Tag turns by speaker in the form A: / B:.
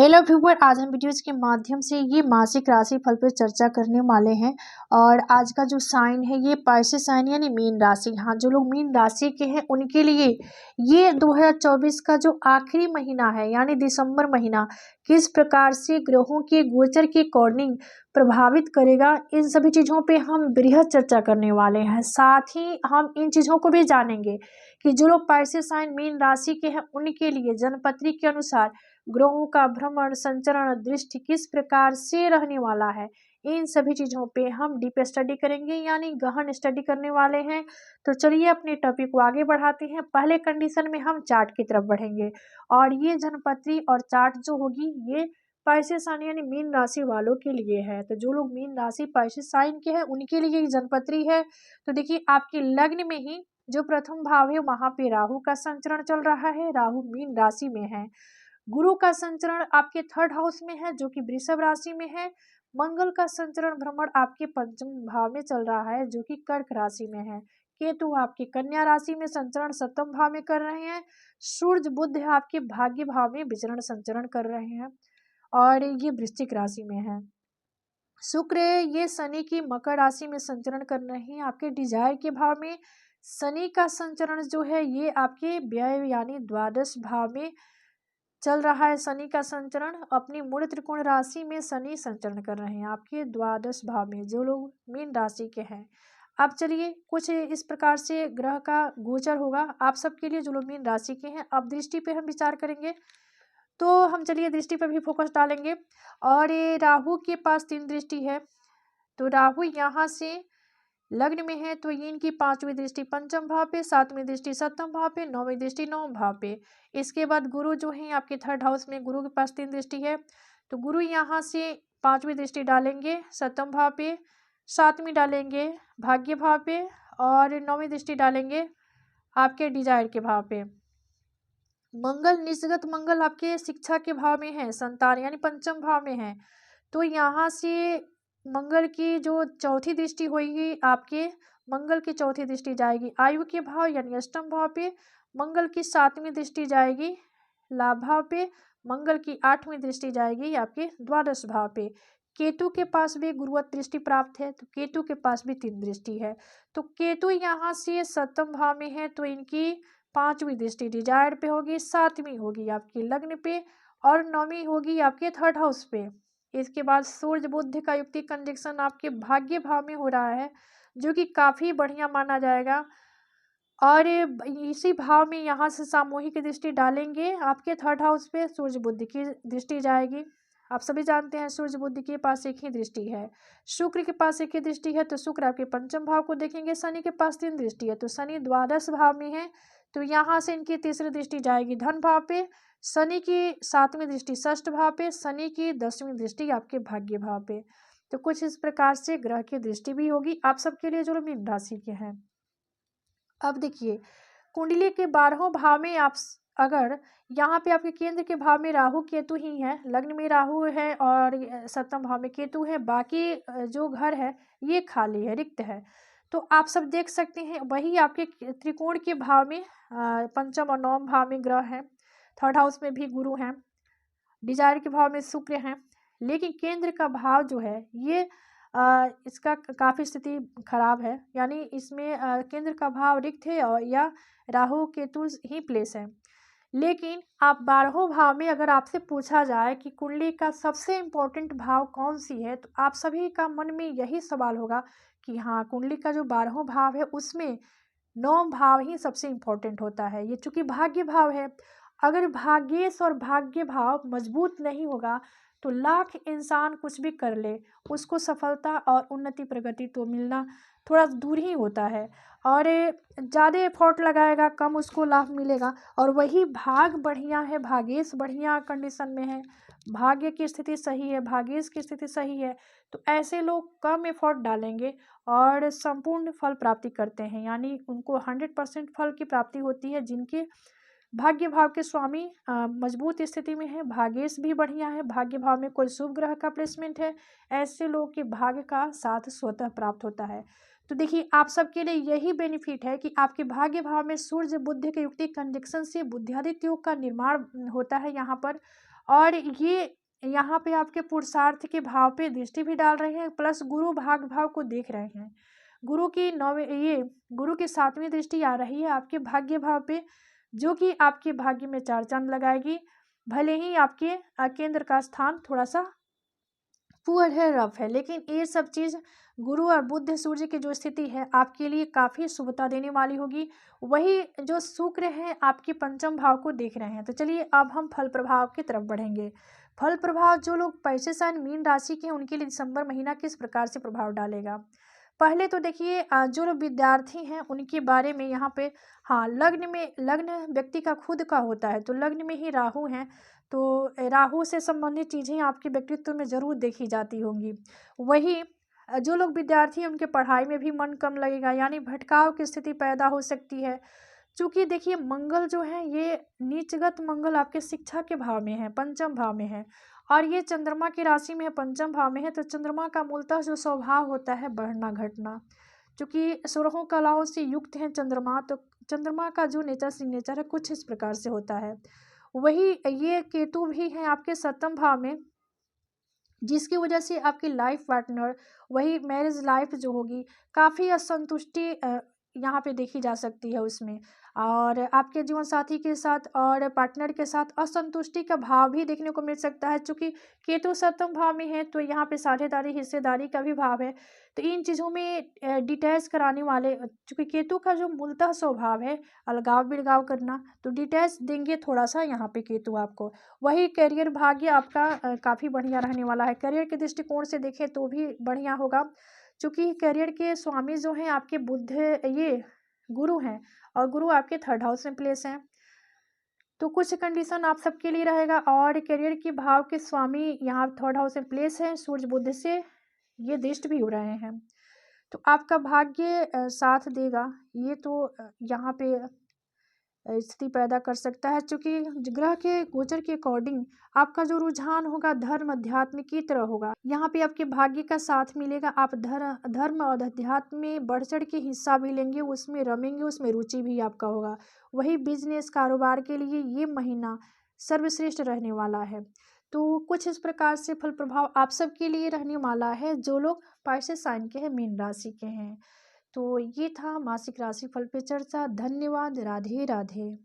A: Hello viewer, आज हम videos के माध्यम से ये मासिक राशि फल पर चर्चा करने वाले हैं। और आज का जो साइन है ये पाइसेस साइन यानी मीन राशि। हाँ, जो लोग मीन राशि के हैं उनके लिए ये 2024 का जो आखिरी महीना है यानी दिसंबर महीना किस प्रकार से ग्रहों के गोचर के अकॉर्डिंग प्रभावित करेगा, इन सभी चीज़ों पे हम बृहद चर्चा करने वाले हैं। साथ ही हम इन चीज़ों को भी जानेंगे कि जो लोग पाइसेस साइन मीन राशि के हैं उनके लिए जनपत्री के अनुसार ग्रहों का भ्रमण, संचरण, दृष्टि किस प्रकार से रहने वाला है। इन सभी चीजों पे हम डीप स्टडी करेंगे यानी गहन स्टडी करने वाले हैं। तो चलिए अपने टॉपिक को आगे बढ़ाते हैं। पहले कंडीशन में हम चार्ट की तरफ बढ़ेंगे और ये जनपत्री और चार्ट जो होगी ये पाइसेस साइन यानी मीन राशि वालों के लिए है। तो जो लोग मीन राशि पाइसेस साइन के हैं उनके लिए ये जनपत्री है। तो देखिए आपके लग्न में ही जो प्रथम भाव है वहां पे राहु का संचरण चल रहा है। राहु मीन राशि में है। गुरु का संचरण आपके थर्ड हाउस में है जो कि वृषभ राशि में है। मंगल का संचरण भ्रमण आपके पंचम भाव में चल रहा है जो कि कर्क राशि में है। केतु आपके कन्या राशि में संचरण सप्तम भाव में कर रहे हैं। सूर्य बुध आपके भाग्य भाव में विचरण संचरण कर रहे हैं और ये वृश्चिक राशि में है। शुक्र ये शनि की मकर राशि में संचरण कर रहे हैं आपके डिजायर के भाव में। शनि का संचरण जो है ये आपके व्यय यानी द्वादश भाव में चल रहा है। शनि का संचरण अपनी मूल त्रिकोण राशि में शनि संचरण कर रहे हैं आपके द्वादश भाव में जो लोग मीन राशि के हैं। अब चलिए कुछ इस प्रकार से ग्रह का गोचर होगा आप सबके लिए जो लोग मीन राशि के हैं। अब दृष्टि पे हम विचार करेंगे तो हम चलिए दृष्टि पर भी फोकस डालेंगे। और ये राहु के पास 3 दृष्टि है। तो राहु यहाँ से लग्न में है तो ये इनकी 5वीं दृष्टि पंचम भाव पे, 7वीं दृष्टि सप्तम भाव पे, 9वीं दृष्टि नवम भाव पे। इसके बाद गुरु जो है आपके थर्ड हाउस में, गुरु के पास 3 दृष्टि है। तो गुरु यहाँ से 5वीं दृष्टि डालेंगे सप्तम भाव पे, 7वीं डालेंगे भाग्य भाव पे और 9वीं दृष्टि डालेंगे आपके डिजायर के भाव पे। मंगल निसगत मंगल आपके शिक्षा के भाव में है, संतान यानी पंचम भाव में है। तो यहाँ से मंगल की जो चौथी दृष्टि होगी आपके, मंगल की चौथी दृष्टि जाएगी आयु के भाव यानी अष्टम भाव पे। मंगल की 7वीं दृष्टि जाएगी लाभ भाव पे। मंगल की 8वीं दृष्टि जाएगी आपके द्वादश भाव पे। केतु के पास भी गुरुवत दृष्टि प्राप्त है तो केतु के पास भी 3 दृष्टि है। तो केतु यहाँ से सप्तम भाव में है तो इनकी 5वीं दृष्टि डिजायर पे होगी, 7वीं होगी आपकी लग्न पे और 9वीं होगी आपके थर्ड हाउस पे। इसके बाद सूर्य बुध का युक्ति कंजक्शन आपके भाग्य भाव में हो रहा है जो कि काफी बढ़िया माना जाएगा। और इसी भाव में यहाँ से सामूहिक दृष्टि डालेंगे आपके थर्ड हाउस पे, सूर्य बुध की दृष्टि जाएगी। आप सभी जानते हैं सूर्य बुध के पास एक ही दृष्टि है, शुक्र के पास एक ही दृष्टि है तो शुक्र आपके पंचम भाव को देखेंगे। शनि के पास 3 दृष्टि है तो शनि द्वादश भाव में है तो यहाँ से इनकी तीसरी दृष्टि जाएगी धन भाव पे। शनि की 7वीं दृष्टि षष्ठ भाव पे, शनि की 10वीं दृष्टि आपके भाग्य भाव पे। तो कुछ इस प्रकार से ग्रह की दृष्टि भी होगी आप सबके लिए जो मीन राशि के हैं। अब देखिए कुंडली के 12वें भाव में आप अगर यहाँ पे आपके केंद्र के भाव में राहु केतु ही है, लग्न में राहु है और सप्तम भाव में केतु है, बाकी जो घर है ये खाली है, रिक्त है। तो आप सब देख सकते हैं वही आपके त्रिकोण के भाव में पंचम और नवम भाव में ग्रह है, थर्ड हाउस में भी गुरु हैं, डिजायर के भाव में शुक्र हैं। लेकिन केंद्र का भाव जो है ये इसका काफ़ी स्थिति खराब है यानी इसमें केंद्र का भाव रिक्त है और या राहु केतु ही प्लेस है। लेकिन आप 12वें भाव में अगर आपसे पूछा जाए कि कुंडली का सबसे इम्पोर्टेंट भाव कौन सी है तो आप सभी का मन में यही सवाल होगा कि हाँ कुंडली का जो 12वां भाव है उसमें 9वां भाव ही सबसे इम्पोर्टेंट होता है। ये चूंकि भाग्य भाव है, अगर भाग्येश और भाग्य भाव मजबूत नहीं होगा तो लाख इंसान कुछ भी कर ले उसको सफलता और उन्नति प्रगति तो मिलना थोड़ा दूर ही होता है और ज़्यादा एफर्ट लगाएगा कम उसको लाभ मिलेगा। और वही भाग बढ़िया है, भाग्येश बढ़िया कंडीशन में है, भाग्य की स्थिति सही है, भाग्येश की स्थिति सही है तो ऐसे लोग कम एफर्ट डालेंगे और संपूर्ण फल प्राप्ति करते हैं यानी उनको 100% फल की प्राप्ति होती है। जिनके भाग्य भाव के स्वामी मजबूत स्थिति में है, भाग्येश भी बढ़िया है, भाग्य भाव में कोई शुभ ग्रह का प्लेसमेंट है, ऐसे लोगों के भाग्य का साथ स्वतः प्राप्त होता है। तो देखिए आप सबके लिए यही बेनिफिट है कि आपके भाग्य भाव में सूर्य बुध के युक्ति कंजक्शन से बुद्धियादित्य योग का निर्माण होता है यहाँ पर। और ये यहाँ पे आपके पुरुषार्थ के भाव पे दृष्टि भी डाल रहे हैं, प्लस गुरु भाग भाव को देख रहे हैं। गुरु की गुरु की 7वीं दृष्टि आ रही है आपके भाग्य भाव पे, जो कि आपके भाग्य में 4 चांद लगाएगी। भले ही आपके केंद्र का स्थान थोड़ा सा पुअर है, रफ है, लेकिन ये सब चीज़ गुरु और बुध सूर्य की जो स्थिति है आपके लिए काफ़ी शुभता देने वाली होगी। वही जो शुक्र है आपके पंचम भाव को देख रहे हैं। तो चलिए अब हम फल प्रभाव की तरफ बढ़ेंगे। फल प्रभाव जो लोग पैसे साइन मीन राशि के हैं उनके लिए दिसंबर महीना किस प्रकार से प्रभाव डालेगा। पहले तो देखिए जो लोग विद्यार्थी हैं उनके बारे में यहाँ पे, हाँ, लग्न व्यक्ति का खुद का होता है, तो लग्न में ही राहु हैं, तो राहु से संबंधित चीज़ें आपके व्यक्तित्व में ज़रूर देखी जाती होंगी। वही जो लोग विद्यार्थी हैं उनके पढ़ाई में भी मन कम लगेगा, यानी भटकाव की स्थिति पैदा हो सकती है। चूँकि देखिए मंगल जो है ये नीचगत मंगल आपके शिक्षा के भाव में है, पंचम भाव में है, और ये चंद्रमा की राशि में है, पंचम भाव में है। तो चंद्रमा का मूलतः जो स्वभाव होता है बढ़ना घटना, चूँकि 16 कलाओं से युक्त है चंद्रमा, तो चंद्रमा का जो सिग्नेचर है कुछ इस प्रकार से होता है। वही ये केतु भी है आपके 7वें भाव में, जिसकी वजह से आपकी लाइफ पार्टनर, वही मैरिज लाइफ जो होगी, काफ़ी असंतुष्टि यहाँ पे देखी जा सकती है उसमें, और आपके जीवन साथी के साथ और पार्टनर के साथ असंतुष्टि का भाव भी देखने को मिल सकता है। चूँकि केतु 7वें भाव में है तो यहाँ पे साझेदारी हिस्सेदारी का भी भाव है, तो इन चीज़ों में डिटैच कराने वाले, चूँकि केतु का जो मूलतः स्वभाव है अलगाव बिलगाव करना, तो डिटैच देंगे थोड़ा सा यहाँ पे केतु आपको। वही करियर भाग्य आपका काफ़ी बढ़िया रहने वाला है। करियर के दृष्टिकोण से देखें तो भी बढ़िया होगा, चूँकि करियर के स्वामी जो हैं आपके बुध, ये गुरु हैं, और गुरु आपके 3rd हाउस में प्लेस हैं। तो कुछ कंडीशन आप सबके लिए रहेगा, और करियर के भाव के स्वामी यहाँ 3rd हाउस में प्लेस है, सूर्य बुध से ये दृष्ट भी हो रहे हैं। तो आपका भाग्य साथ देगा, ये तो यहाँ पे स्थिति पैदा कर सकता है, क्योंकि ग्रह के गोचर के अकॉर्डिंग आपका जो रुझान होगा धर्म अध्यात्म की तरह होगा। यहाँ पे आपके भाग्य का साथ मिलेगा, आप धर्म और अध्यात्म में बढ़ चढ़ के हिस्सा भी लेंगे, उसमें रमेंगे, उसमें रुचि भी आपका होगा। वही बिजनेस कारोबार के लिए ये महीना सर्वश्रेष्ठ रहने वाला है। तो कुछ इस प्रकार से फल प्रभाव आप सबके लिए रहने वाला है जो लोग पाइसेस साइन के हैं, मीन राशि के हैं। तो ये था मासिक राशि फल पे चर्चा। धन्यवाद। राधे राधे।